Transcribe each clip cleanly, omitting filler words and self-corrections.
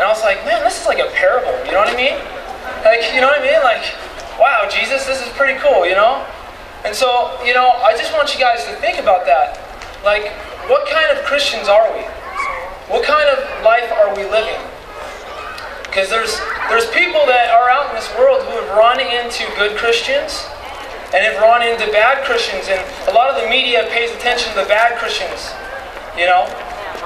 And I was like, man, this is like a parable, you know what I mean? Like, you know what I mean? Like, wow, Jesus, this is pretty cool, you know? And so, you know, I just want you guys to think about that. Like, what kind of Christians are we? What kind of life are we living? Because there's people that are out in this world who have run into good Christians and have run into bad Christians, and a lot of the media pays attention to the bad Christians, you know?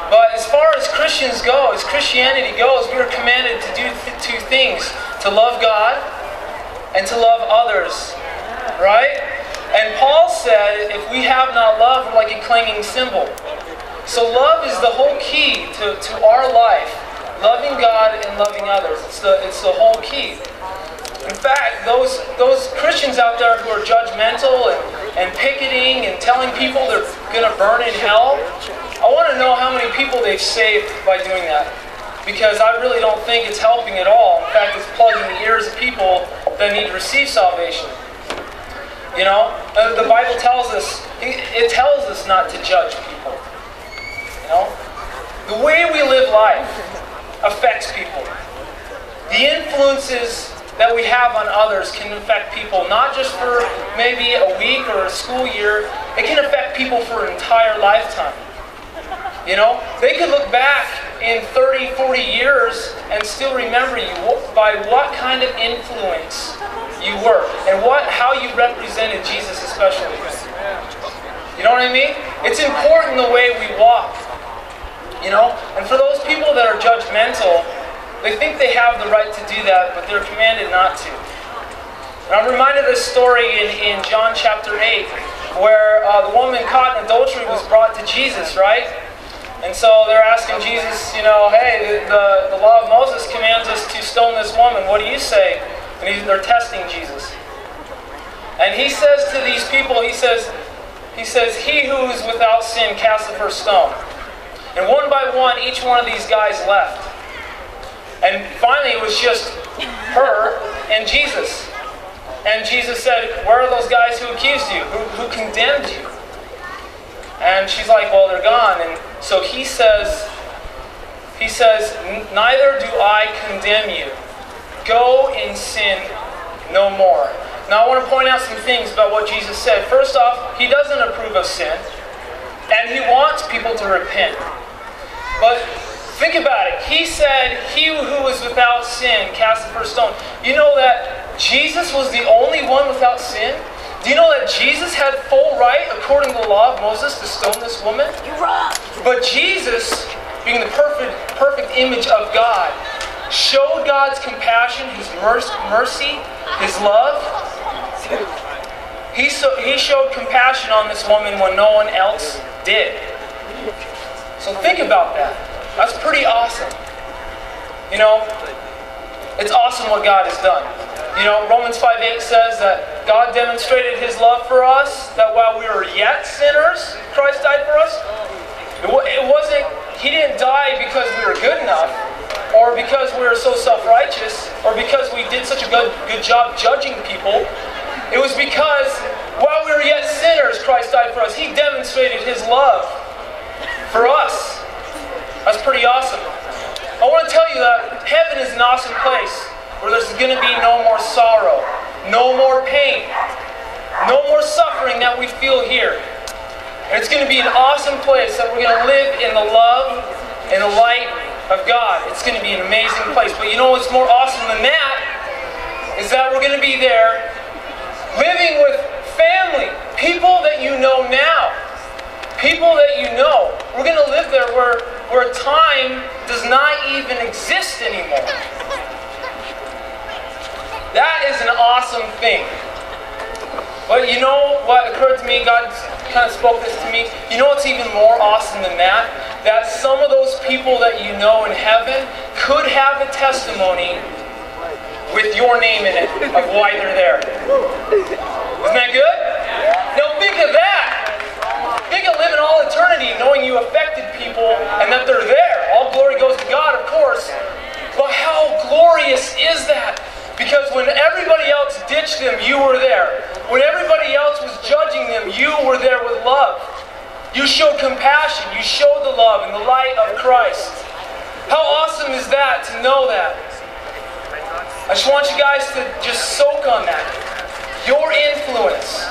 But as far as Christians go, as Christianity goes, we are commanded to do two things: to love God and to love others, right? And Paul said, if we have not love, we're like a clanging cymbal. So love is the whole key to our life. Loving God and loving others. It's the whole key. In fact, those Christians out there who are judgmental and picketing and telling people they're going to burn in hell, I want to know how many people they've saved by doing that. Because I really don't think it's helping at all. In fact, it's plugging the ears of people that need to receive salvation. You know, the Bible tells us, it tells us not to judge people. You know, the way we live life affects people. The influences that we have on others can affect people, not just for maybe a week or a school year. It can affect people for an entire lifetime. You know, they could look back in 30, 40 years and still remember you by what kind of influence you were and how you represented Jesus especially. You know what I mean? It's important the way we walk. You know? And for those people that are judgmental, they think they have the right to do that, but they're commanded not to. And I'm reminded of this story in John chapter 8, where the woman caught in adultery was brought to Jesus, right? And so they're asking Jesus, you know, hey, the law of Moses commands us to stone this woman. What do you say? And they're testing Jesus. And he says to these people, he says, he who is without sin cast the first stone. And one by one, each one of these guys left. And finally, it was just her and Jesus. And Jesus said, where are those guys who accused you? Who condemned you? And she's like, well, they're gone. And so he says, neither do I condemn you. Go and sin no more. Now I want to point out some things about what Jesus said. First off, he doesn't approve of sin. And he wants people to repent. But think about it. He said, he who is without sin cast the first stone. You know that Jesus was the only one without sin? Do you know that Jesus had full right, according to the law of Moses, to stone this woman? You're wrong. But Jesus, being the perfect image of God, showed God's compassion, His mercy, His love. He showed compassion on this woman when no one else did. So think about that. That's pretty awesome. You know, it's awesome what God has done. You know, Romans 5:8 says that God demonstrated His love for us, that while we were yet sinners, Christ died for us. It wasn't, He didn't die because we were good enough, or because we were so self-righteous, or because we did such a good job judging people. It was because while we were yet sinners, Christ died for us. He demonstrated His love for us. That's pretty awesome. I want to tell you that heaven is an awesome place where there's going to be no more sorrow, no more pain, no more suffering that we feel here. And it's going to be an awesome place that we're going to live in the love and the light of God. It's going to be an amazing place. But you know what's more awesome than that? Is that we're going to be there living with family, people that you know now, people that you know. We're going to live there where time does not even exist anymore. That is an awesome thing. But you know what occurred to me? God kind of spoke this to me. You know what's even more awesome than that? That some of those people that you know in heaven could have a testimony with your name in it of why they're there. Isn't that good? Now think of that. Think of living all eternity knowing you affected people and that they're there. All glory goes to God, of course. But how glorious is that? Because when everybody else ditched them, you were there. When everybody else was judging them, you were there with love. You showed compassion. You showed the love and the light of Christ. How awesome is that to know that? I just want you guys to just soak on that. Your influence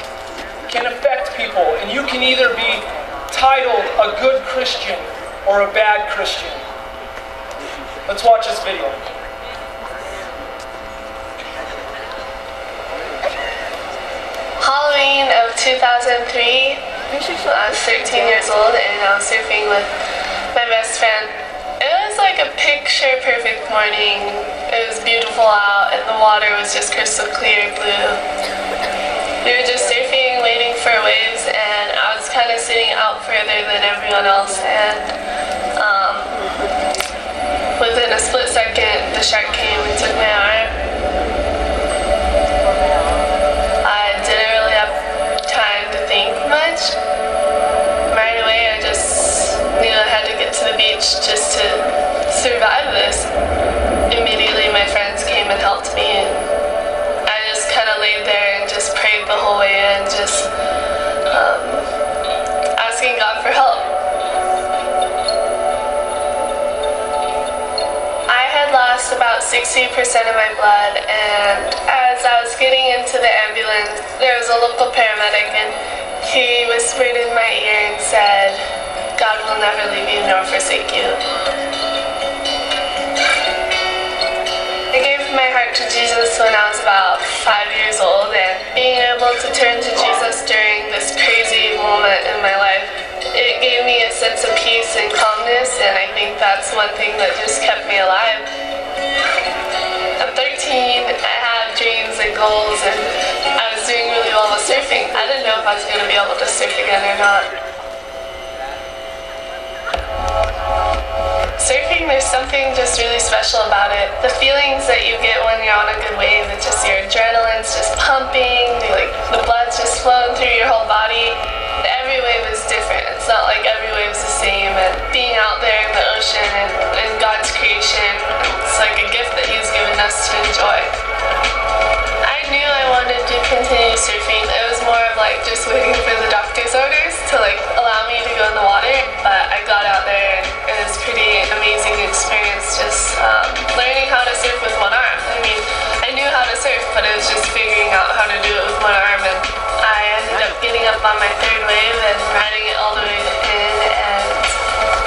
can affect people, and you can either be titled a good Christian or a bad Christian. Let's watch this video. Halloween of 2003, I was 13 years old and I was surfing with my best friend. It was like a picture-perfect morning. It was beautiful out and the water was just crystal clear blue. We were just surfing, waiting for waves, and I was kind of sitting out further than everyone else, and within a split second, the shark came and took my arm. I didn't really have time to think much. Right away, I just knew I had to get to the beach just to survive this. Immediately, my friends came and helped me, and I just kind of laid there and just prayed the whole way in, just asking God for help. I had lost about 60% of my blood, and as I was getting into the ambulance, there was a local paramedic, and he whispered in my ear and said, "God will never leave you nor forsake you." I gave my heart to Jesus when I was about 5 years old, and being able to turn to Jesus during this crazy moment in my life, it gave me a sense of peace and calmness, and I think that's one thing that just kept me alive. I'm 13, I had dreams and goals, and I was doing really well with surfing. I didn't know if I was going to be able to surf again or not. Surfing, there's something just really special about it. The feelings that you get when you're on a good wave, it's just your adrenaline's just pumping, the blood's just flowing through your whole body. Every wave is different. It's not like every wave's the same, and being out there in the ocean and God's creation, it's like a gift that He's given us to enjoy. I knew I wanted to continue surfing. It was more of like just waiting for the doctor's orders to allow me to go in the water, but I got out there and it was a pretty amazing experience, just learning how to surf with one arm. I mean, I knew how to surf, but it was just figuring out how to do it with one arm, and I ended up getting up on my third wave and riding it all the way in, and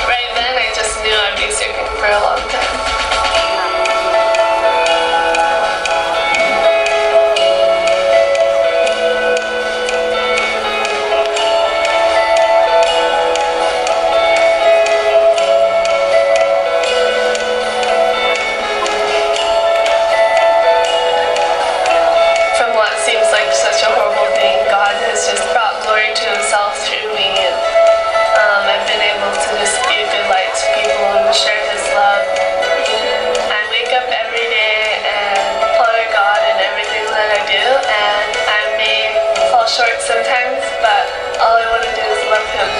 right then I just knew I'd be surfing for a long time. Such a horrible thing, God has just brought glory to Himself through me, and I've been able to just be a good light to people and share His love. I wake up every day and honor God in everything that I do, and I may fall short sometimes, but all I want to do is love Him.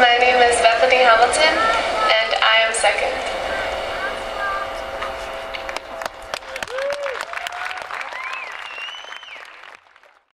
My name is Bethany Hamilton, and I am second.